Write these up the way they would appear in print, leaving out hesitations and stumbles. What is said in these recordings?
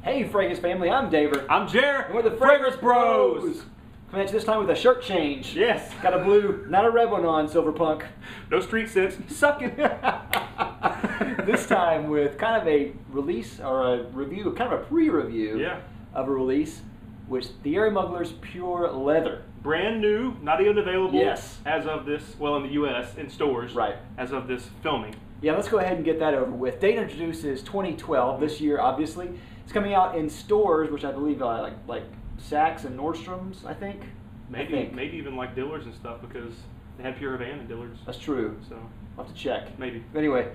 Hey, Fragrance family, I'm Daver. I'm Jer. And we're the Fragrance Bros. Coming at you this time with a shirt change. Yes. Got a blue, not a red one on, Silver Punk. No street sense. Suck it. This time with kind of a release or a review, kind of a pre-review of a release, which Thierry Mugler's Pure Leather. Brand new, not even available Yes. as of this, well, in the U.S., in stores, Right. as of this filming. Yeah, let's go ahead and get that over with. Date introduced is 2012, this year, obviously. It's coming out in stores, which I believe like Saks and Nordstrom's, I think. Maybe even like Dillard's and stuff, because they had Pure Havana and Dillard's. That's true. So I'll have to check. Maybe. But anyway,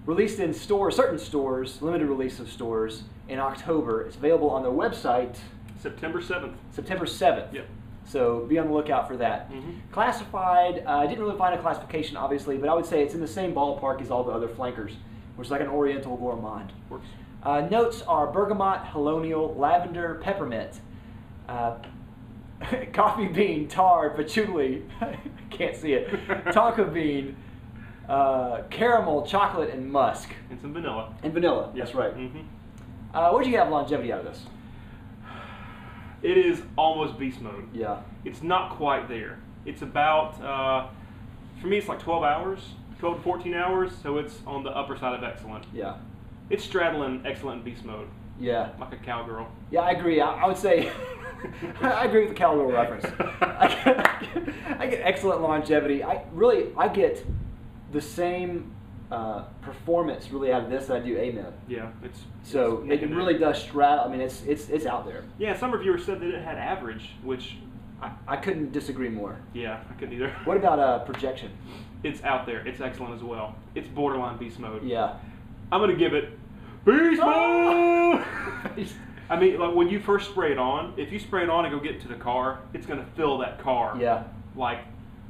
released in stores, certain stores, limited release of stores in October. It's available on their website September 7th. September 7th. Yep. So be on the lookout for that. Classified, I didn't really find a classification, obviously, but I would say it's in the same ballpark as all the other flankers, which is like an Oriental gourmand. Works. Notes are bergamot, helonial, lavender, peppermint, coffee bean, tar, patchouli, can't see it, tonka bean, caramel, chocolate, and musk. And some vanilla. And vanilla, Yep. that's right. What do you have longevity out of this? It is almost beast mode. Yeah. It's not quite there. It's about, for me, it's like 12 hours, 12 to 14 hours, so it's on the upper side of excellent. Yeah. It's straddling excellent and beast mode. Yeah. Like a cowgirl. Yeah, I agree. I would say, I agree with the cowgirl reference. I get excellent longevity. I get the same performance really out of this that I do Amen. Yeah, it really does straddle. I mean, it's out there. Yeah, some reviewers said that it had average, which I couldn't disagree more. Yeah, I couldn't either. What about projection? It's out there. It's excellent as well. It's borderline beast mode. Yeah. I'm gonna give it beast mode. I mean, like when you first spray it on, if you spray it on and go get to the car, it's gonna fill that car. Yeah. Like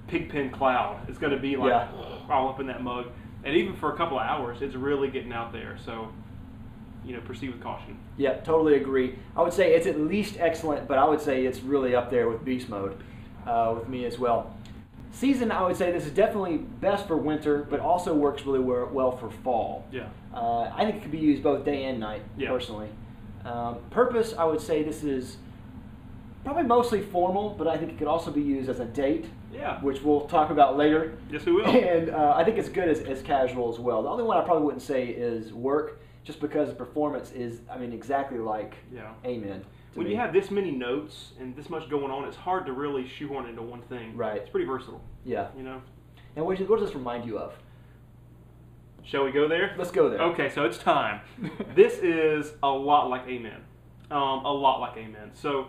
pigpen cloud. It's gonna be like all up in that mug. And even for a couple of hours, it's really getting out there. So, proceed with caution. Yeah, totally agree. I would say it's at least excellent, but I would say it's really up there with beast mode with me as well. Season, I would say this is definitely best for winter, but also works really well for fall. Yeah. I think it could be used both day and night, personally. Purpose, I would say this is probably mostly formal, but I think it could also be used as a date. Yeah. Which we'll talk about later. Yes, we will. And I think it's good as casual as well. The only one I probably wouldn't say is work, just because the performance is, exactly like Amen. When you have this many notes and this much going on, it's hard to really shoehorn into one thing. Right. It's pretty versatile. Yeah. And what does this remind you of? Shall we go there? Let's go there. Okay, so it's time. This is a lot like Amen. A lot like Amen. So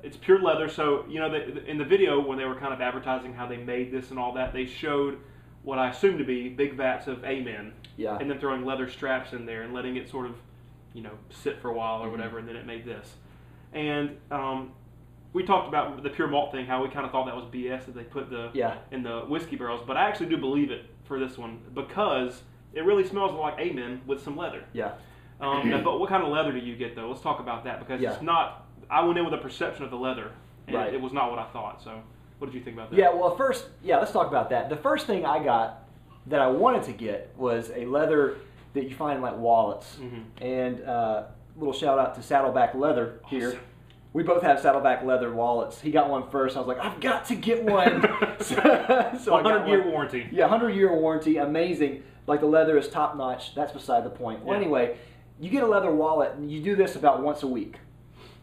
it's pure leather. So, in the video when they were kind of advertising how they made this and all that, they showed what I assume to be big vats of Amen. Yeah. And then throwing leather straps in there and letting it sort of, sit for a while or whatever, and then it made this. And we talked about the pure malt thing, how we kind of thought that was BS that they put in the whiskey barrels, but I actually do believe it for this one because it really smells like Amen with some leather. Yeah. But what kind of leather do you get though? Let's talk about that because it's not. I went in with a perception of the leather, and it was not what I thought. So, what did you think about that? Yeah. Well, first, let's talk about that. The first thing I got that I wanted to get was a leather that you find in like wallets, and little shout out to Saddleback Leather here. Awesome. We both have Saddleback Leather wallets. He got one first. I was like, I've got to get one. so 100-year warranty. Yeah, 100-year warranty. Amazing. Like the leather is top notch. That's beside the point. Well, anyway, you get a leather wallet and you do this about once a week.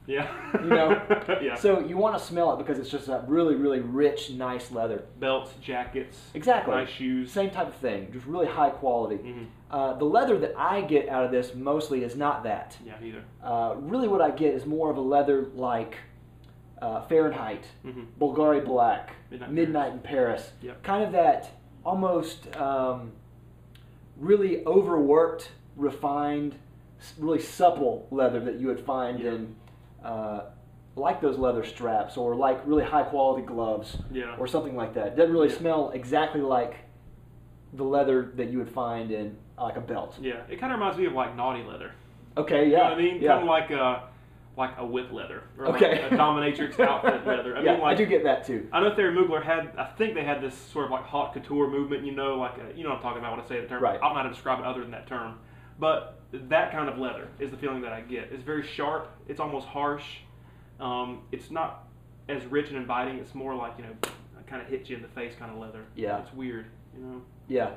Yeah. Yeah. So you want to smell it because it's just a really, really rich, nice leather. Belts, jackets. Exactly. Nice shoes. Same type of thing. Just really high quality. The leather that I get out of this mostly is not that. Yeah, neither. Really what I get is more of a leather like Fahrenheit, Bulgari Black, Midnight in Paris. Yep. Kind of that almost really overworked, refined, really supple leather that you would find in like those leather straps or like really high quality gloves or something like that. It doesn't really smell exactly like the leather that you would find in like a belt. Yeah, it kind of reminds me of like naughty leather. Okay, yeah. You know what I mean? Yeah. Kind of like a whip leather or like a dominatrix outfit leather. I do get that too. I know Thierry Mugler I think they had this sort of like haute couture movement, you know what I'm talking about when I say the term. Right. I don't know how to describe it other than that term. But that kind of leather is the feeling that I get. It's very sharp. It's almost harsh. It's not as rich and inviting. It's more like, kind of hit you in the face kind of leather. Yeah. It's weird, Yeah.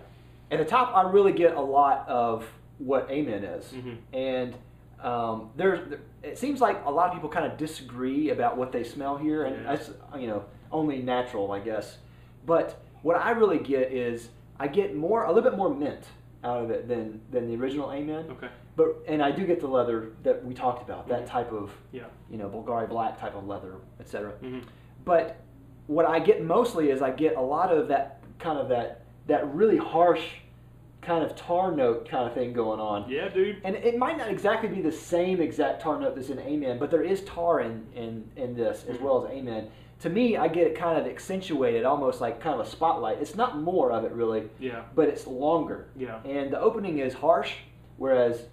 At the top, I really get a lot of what Amen is. Mm-hmm. And it seems like a lot of people kind of disagree about what they smell here, and that's only natural, I guess. But what I really get is I get a little bit more mint out of it than the original Amen. Okay. And I do get the leather that we talked about, that type of Bulgari black type of leather, etc. Mm-hmm. But what I get mostly is I get a lot of that kind of that really harsh kind of tar note kind of thing going on. Yeah, dude. And it might not exactly be the same exact tar note that's in Amen, but there is tar in this as well as Amen. To me, I get it kind of accentuated, almost like kind of a spotlight. It's not more of it really, but it's longer. Yeah. And the opening is harsh, whereas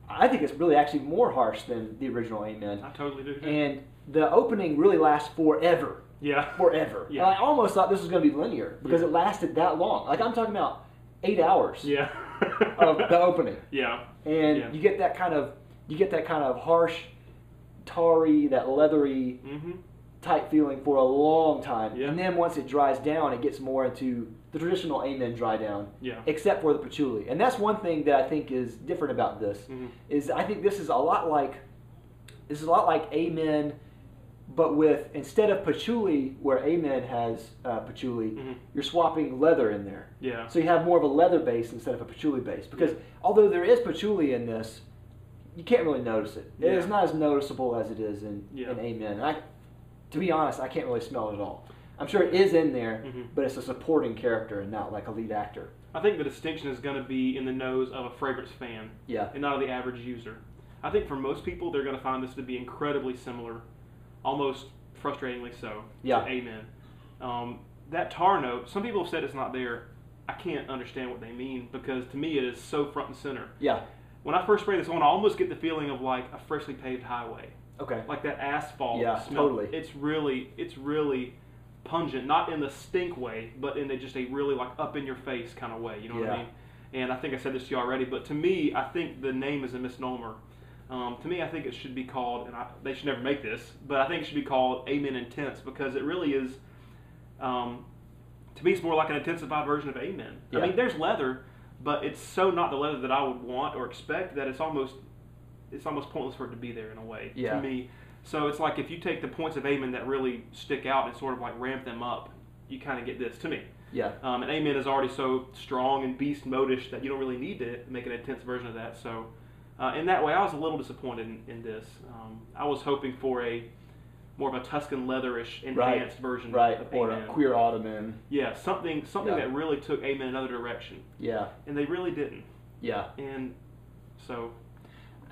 I think it's really actually more harsh than the original Amen. I totally do. And the opening really lasts forever. Yeah. Forever. Yeah. I almost thought this was going to be linear because it lasted that long. Like I'm talking about 8 hours. Yeah. of the opening. Yeah. And you get that kind of harsh, tarry, that leathery type feeling for a long time. Yeah. And then once it dries down, it gets more into the traditional Amen dry down. Yeah. Except for the patchouli. And that's one thing that I think is different about this. Is I think this is a lot like Amen, but with, instead of patchouli, where Amen has patchouli, you're swapping leather in there. Yeah. So you have more of a leather base instead of a patchouli base. Because although there is patchouli in this, you can't really notice it. Yeah. It's not as noticeable as it is in Amen. And to be honest, I can't really smell it at all. I'm sure it is in there, but it's a supporting character and not like a lead actor. I think the distinction is going to be in the nose of a fragrance fan, and not of the average user. I think for most people, they're going to find this to be incredibly similar, almost frustratingly so, to Amen. That tar note, some people have said it's not there. I can't understand what they mean, because to me it is so front and center. Yeah. When I first spray this on, I almost get the feeling of like a freshly paved highway. Okay. Like that asphalt smell. Totally. It's really pungent, not in the stink way, but in just a really like up in your face kind of way. You know what I mean? And I think I said this to you already, but to me, I think the name is a misnomer. To me, I think it should be called, and they should never make this, but I think it should be called Amen Intense, because it really is, to me, it's more like an intensified version of Amen. Yeah. I mean, there's leather, but it's so not the leather that I would want or expect that it's almost pointless for it to be there in a way, to me. So it's like if you take the points of Amen that really stick out and sort of like ramp them up, you kind of get this, to me. Yeah. And Amen is already so strong and beast modish that you don't really need to make an intense version of that, so... in that way, I was a little disappointed in this. I was hoping for more of a Tuscan leatherish enhanced version of Amen. Or a queer Ottoman. Yeah, something that really took Amen another direction. Yeah. And they really didn't. Yeah. And so...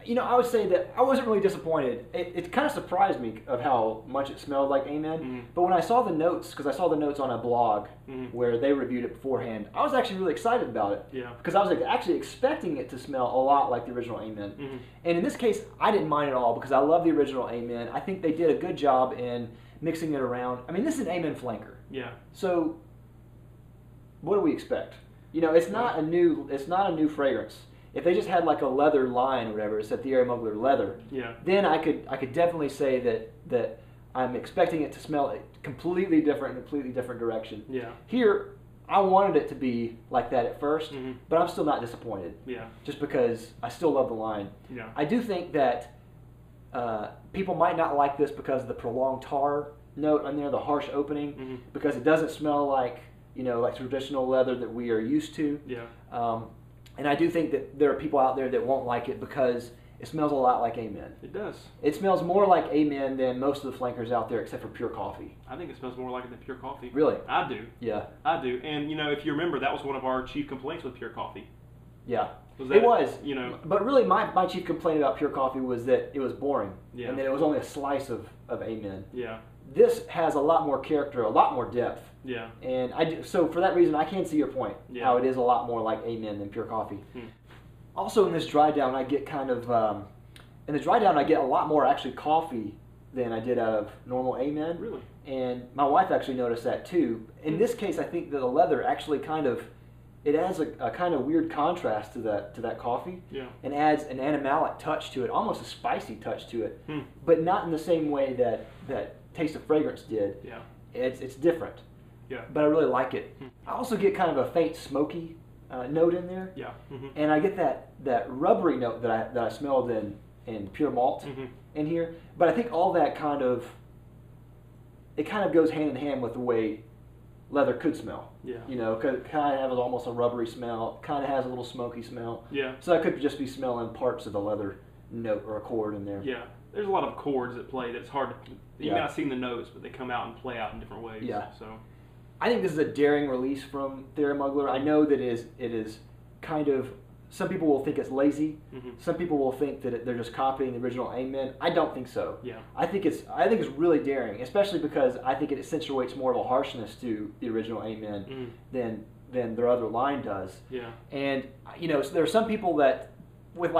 I would say that I wasn't really disappointed. It kind of surprised me of how much it smelled like Amen. But when I saw the notes, because I saw the notes on a blog where they reviewed it beforehand, I was actually really excited about it. Yeah. Because I was actually expecting it to smell a lot like the original Amen. And in this case, I didn't mind at all because I love the original Amen. I think they did a good job in mixing it around. I mean, this is an Amen flanker. Yeah. So, what do we expect? It's not a new fragrance. If they just had like a leather line or whatever, it said Thierry Mugler leather, then I could definitely say that I'm expecting it to smell completely different in a completely different direction. Yeah. Here, I wanted it to be like that at first, but I'm still not disappointed. Yeah. Just because I still love the line. Yeah. I do think that people might not like this because of the prolonged tar note on there, the harsh opening, because it doesn't smell like like traditional leather that we are used to. Yeah. And I do think that there are people out there that won't like it because it smells a lot like Amen. It does. It smells more like Amen than most of the flankers out there, except for Pure Coffee. I think it smells more like it than Pure Coffee. Really? I do. Yeah. I do. And, if you remember, that was one of our chief complaints with Pure Coffee. Yeah. It was. But really, my chief complaint about Pure Coffee was that it was boring. Yeah. And that it was only a slice of Amen. Yeah. This has a lot more character, a lot more depth. Yeah. And so for that reason, I can see your point, how it is a lot more like Amen than Pure Coffee. Also in this dry down, I get kind of, in the dry down, I get a lot more actually coffee than I did out of normal Amen. Really? And my wife actually noticed that too. In this case, I think that the leather actually kind of it adds a kind of weird contrast to that coffee, and adds an animalic touch to it, almost a spicy touch to it, but not in the same way that Taste of Fragrance did. Yeah, it's different. Yeah, but I really like it. I also get kind of a faint smoky note in there. Yeah, and I get that rubbery note that I smelled in pure malt in here. But I think all that kind of goes hand in hand with the way leather could smell. Yeah. You know, cause it kind of has almost a rubbery smell, kind of has a little smoky smell. Yeah. So I could just be smelling parts of the leather note or accord in there. Yeah. There's a lot of chords at play that's hard to, you may not see in the notes, but they come out and play out in different ways. Yeah. So I think this is a daring release from Thierry Mugler. I know that it is kind of, some people will think it's lazy. Some people will think that they're just copying the original Amen. I don't think so. Yeah. I think it's really daring, especially because I think it accentuates more of a harshness to the original Amen than their other line does. Yeah. And you know, so there are some people that with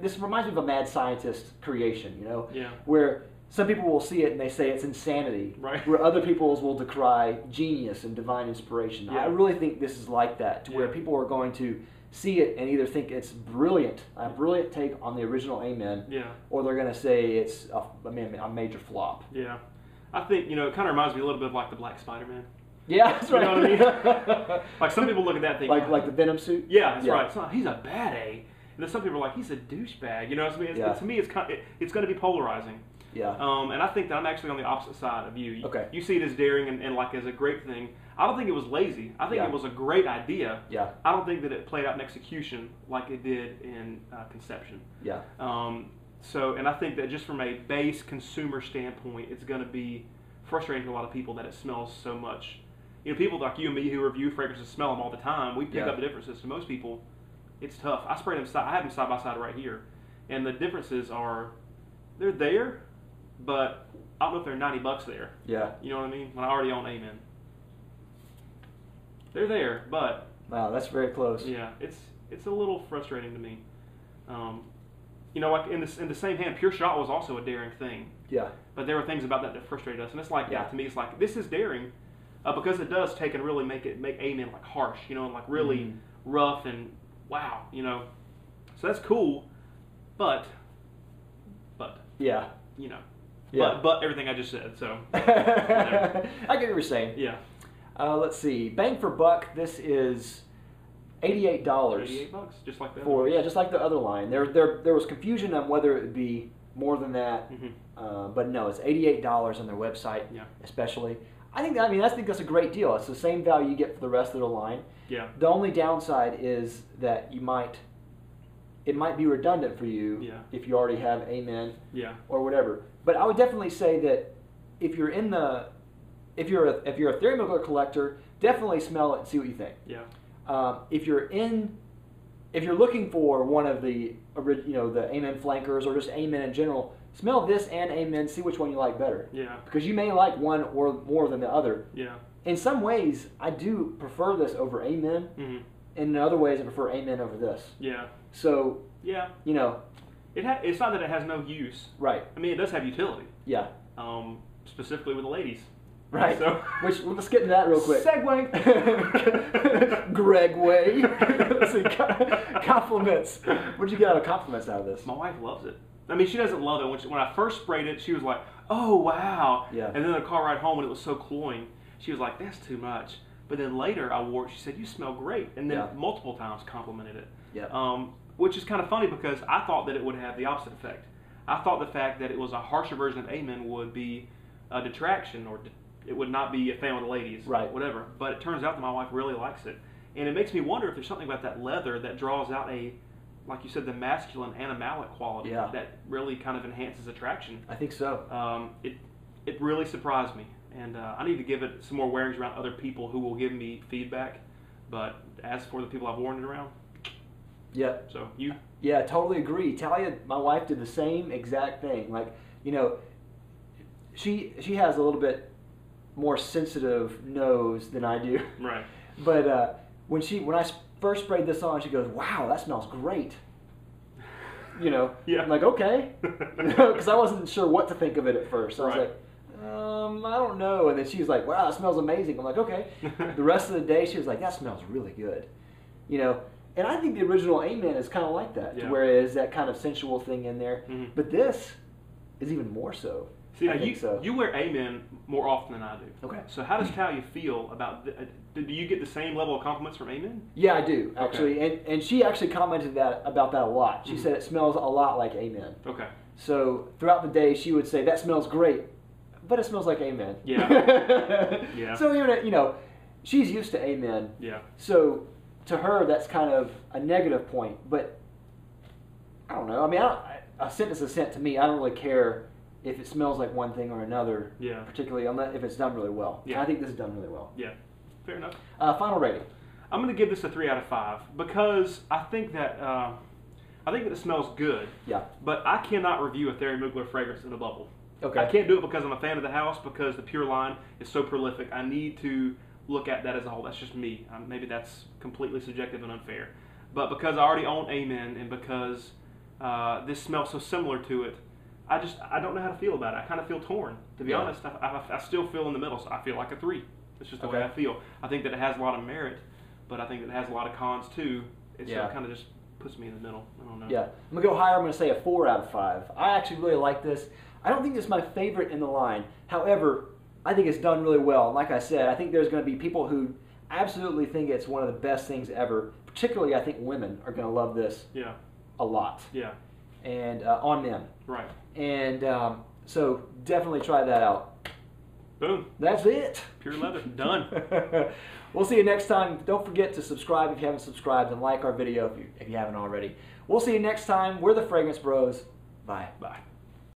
this reminds me of a mad scientist creation, you know, where some people will see it and they say it's insanity, right? Where other people's will decry genius and divine inspiration. I really think this is like that, to where people are going to see it and either think it's brilliant, a brilliant take on the original Amen, or they're going to say it's a major flop. Yeah, I think, you know, it kind of reminds me a little bit of like the Black Spider-Man. Yeah, that's right. You know what I mean? Like some people look at that and think, like the Venom suit. Yeah, that's right. It's not, he's a bad A, and then some people are like, he's a douchebag. You know what I mean? To me, it's going to be polarizing. Yeah. And I think that I'm actually on the opposite side of you. Okay. You see it as daring and like as a great thing. I don't think it was lazy. I think it was a great idea. Yeah. I don't think that it played out in execution like it did in conception. Yeah. And I think that just from a base consumer standpoint, it's going to be frustrating to a lot of people that it smells so much. You know, people like you and me who review fragrances smell them all the time. We pick up the differences. To most people, it's tough. I spray them. I have them side by side right here, and the differences they're there. But I don't know if they're $90 there. Yeah. You know what I mean? When I already own Amen. They're there, but wow, that's very close. Yeah, it's a little frustrating to me. You know, like in the same hand, Pure Shot was also a daring thing. Yeah. But there were things about that frustrated us, and it's like to me, it's like this is daring, because it does take and really make Amen like harsh, you know, and like really rough and wow, you know. So that's cool, but yeah, you know. Yeah. But everything I just said, so. I get what you're saying. Yeah. Let's see. Bang for buck, this is $88. $88, just like that. Just like the other line. There was confusion on whether it would be more than that, but no, it's $88 on their website, especially. I think that's a great deal. It's the same value you get for the rest of the line. Yeah. The only downside is that it might be redundant for you if you already have Amen or whatever. But I would definitely say that if you're a Thierry Mugler collector, definitely smell it and see what you think. Yeah. If you're looking for one of the Amen flankers or just Amen in general, smell this and Amen, see which one you like better. Yeah. Because you may like one or more than the other. Yeah. In some ways, I do prefer this over Amen. And in other ways, I prefer Amen over this. Yeah. So, yeah, you know, it's not that it has no use. Right. I mean, it does have utility. Yeah. Specifically with the ladies. Right. So, let's get into that real quick. Segue. Greg Way. Let's see. Compliments. What did you get out of compliments out of this? My wife loves it. I mean, she doesn't love it. When I first sprayed it, she was like, "Oh wow!" Yeah. And then the car ride home, when it was so cloying, she was like, "That's too much." But then later, I wore it. She said, "You smell great," and then multiple times complimented it. Yeah. Which is kind of funny because I thought that it would have the opposite effect. I thought the fact that it was a harsher version of Amen would be a detraction, or it would not be a fan with the ladies, right? Whatever. But it turns out that my wife really likes it, and it makes me wonder if there's something about that leather that draws out like you said, the masculine animalic quality that really kind of enhances attraction. I think so. It really surprised me, and I need to give it some more wearings around other people who will give me feedback. But as for the people I've worn it around, So you? Yeah, totally agree. Talia, my wife, did the same exact thing. Like, you know, she has a little bit more sensitive nose than I do. Right. But when I first sprayed this on, she goes, "Wow, that smells great." You know. Yeah. I'm like, okay, because I wasn't sure what to think of it at first. So I was like, I don't know. And then she was like, "Wow, that smells amazing." I'm like, okay. The rest of the day, she was like, "That smells really good." you know. And I think the original Amen is kind of like that, to where it is that kind of sensual thing in there. Mm-hmm. But this is even more so. See, now you wear Amen more often than I do. Okay. So how does Talia feel about do you get the same level of compliments from Amen? Yeah, I do, actually. Okay. And she actually commented about that a lot. She said it smells a lot like Amen. Okay. So throughout the day, she would say, that smells great, but it smells like Amen. Yeah. Yeah. So, you know, she's used to Amen. Yeah. So to her, that's kind of a negative point. But I don't know. I mean, a scent is a scent to me. I don't really care if it smells like one thing or another, particularly if it's done really well. Yeah. And I think this is done really well. Yeah, fair enough. Final rating. I'm going to give this a 3 out of 5 because I think that it smells good. Yeah. But I cannot review a Thierry Mugler fragrance in a bubble. Okay. I can't do it because I'm a fan of the house, because the Pure line is so prolific. I need to look at that as a whole. That's just me. Maybe that's completely subjective and unfair. But because I already own Amen, and because this smells so similar to it, I don't know how to feel about it. I kind of feel torn. To be honest, I still feel in the middle. So I feel like a 3. It's just the way I feel. I think that it has a lot of merit, but I think that it has a lot of cons too. It kind of just puts me in the middle. I don't know. Yeah, I'm going to go higher. I'm going to say a 4 out of 5. I actually really like this. I don't think it's my favorite in the line. However, I think it's done really well. And like I said, I think there's going to be people who absolutely think it's one of the best things ever. Particularly, I think women are going to love this a lot. Yeah. And on men. Right. And so definitely try that out. Boom. That's it. Pure leather. Done. We'll see you next time. Don't forget to subscribe if you haven't subscribed, and like our video if you haven't already. We'll see you next time. We're the Fragrance Bros. Bye. Bye.